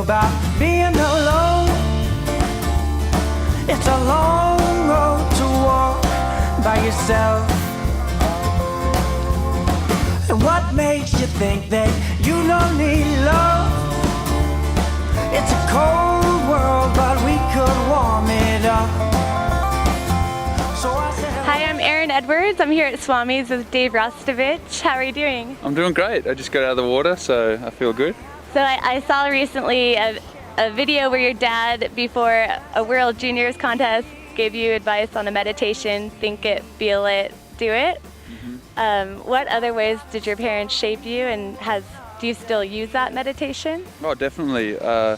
about being alone. It's a long road to walk by yourself. And what makes you think that you don't need love? It's a cold world, but we could warm it up. So I said, Hi, I'm Erin Edwards. I'm here at Swami's with Dave Rastovich. How are you doing? I'm doing great. I just got out of the water, so I feel good. So I saw recently a video where your dad, before a World Juniors contest, gave you advice on a meditation: think it, feel it, do it. What other ways did your parents shape you, and do you still use that meditation? Oh, definitely. I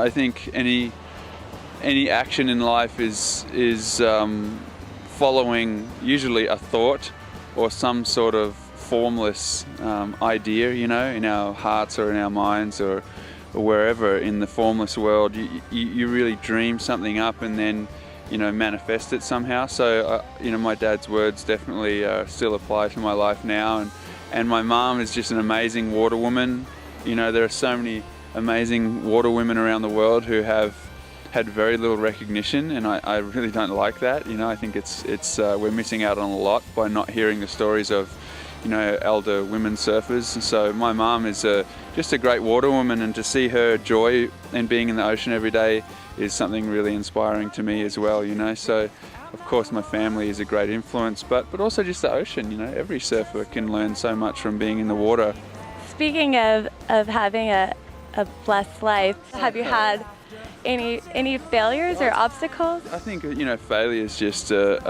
think any action in life is following usually a thought or some sort of formless idea, in our hearts or in our minds or wherever in the formless world. You really dream something up and then manifest it somehow. So my dad's words definitely still apply to my life now, and my mom is just an amazing water woman. There are so many amazing water women around the world who have had very little recognition, and I really don't like that. I think it's we're missing out on a lot by not hearing the stories of elder women surfers. And so my mom is just a great water woman, and to see her joy in being in the ocean every day is something really inspiring to me as well. So of course my family is a great influence, but also just the ocean. Every surfer can learn so much from being in the water. Speaking of having a blessed life, have you had any failures or obstacles? I think failure is just a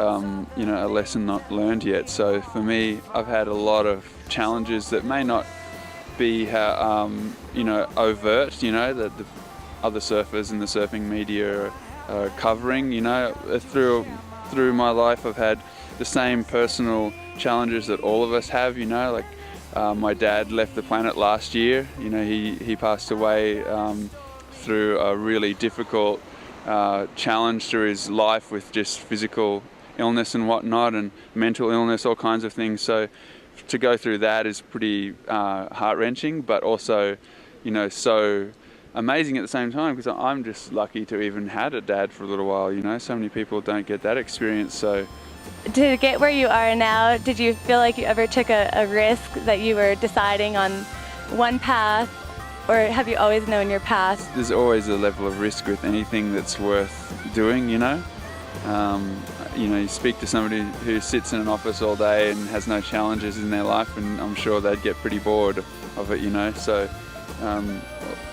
lesson not learned yet. So for me, I've had a lot of challenges that may not be overt, that the other surfers in the surfing media are covering. Through my life, I've had the same personal challenges that all of us have. My dad left the planet last year. He passed away through a really difficult challenge through his life with just physical illness and whatnot, and mental illness, all kinds of things. So to go through that is pretty heart-wrenching, but also so amazing at the same time, because I'm just lucky to even had a dad for a little while. So many people don't get that experience. So to get where you are now, did you feel like you ever took a risk that you were deciding on one path, or have you always known your path? There's always a level of risk with anything that's worth doing. You speak to somebody who sits in an office all day and has no challenges in their life, and I'm sure they'd get pretty bored of it. So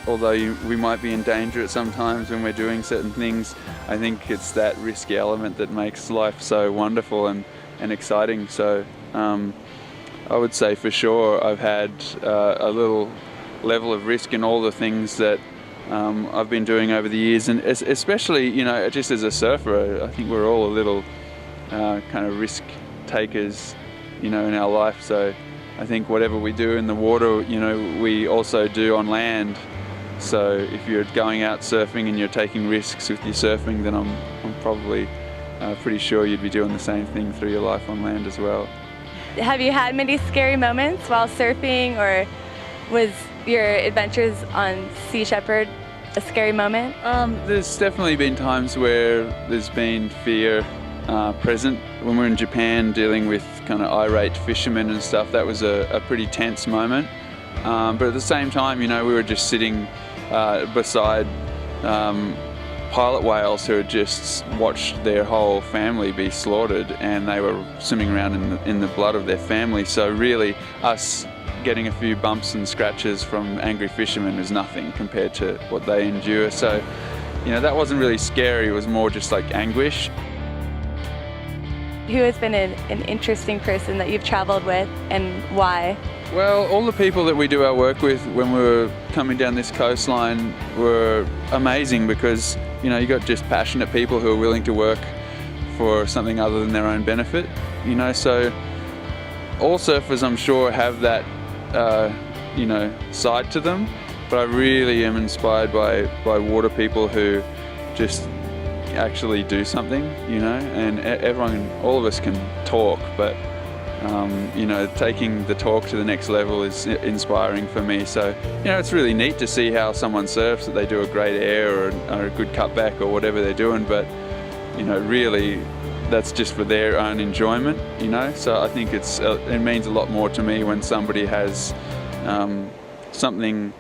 although we might be in danger at some times when we're doing certain things, I think it's that risky element that makes life so wonderful and exciting. So I would say for sure I've had a little level of risk in all the things that I've been doing over the years, and especially just as a surfer, I think we're all a little kind of risk takers in our life. So I think whatever we do in the water, we also do on land. So if you're going out surfing and you're taking risks with your surfing, then I'm probably pretty sure you'd be doing the same thing through your life on land as well. Have you had many scary moments while surfing, or was your adventures on Sea Shepherd a scary moment? There's definitely been times where there's been fear present. When we were in Japan dealing with kind of irate fishermen and stuff, that was a pretty tense moment. But at the same time, we were just sitting beside pilot whales who had just watched their whole family be slaughtered, and they were swimming around in the blood of their family. So really, us getting a few bumps and scratches from angry fishermen is nothing compared to what they endure. So, that wasn't really scary. It was more just like anguish. Who has been an interesting person that you've traveled with, and why? Well, all the people that we do our work with when we were coming down this coastline were amazing, because you got just passionate people who are willing to work for something other than their own benefit. So all surfers, I'm sure, have that side to them, but I really am inspired by water people who just actually do something, and all of us can talk, but You know, taking the talk to the next level is inspiring for me. So, you know, it's really neat to see how someone surfs, that they do a great air or a good cutback or whatever they're doing, but, you know, really that's just for their own enjoyment, you know. So I think it means a lot more to me when somebody has something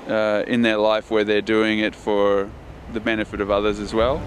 in their life where they're doing it for the benefit of others as well.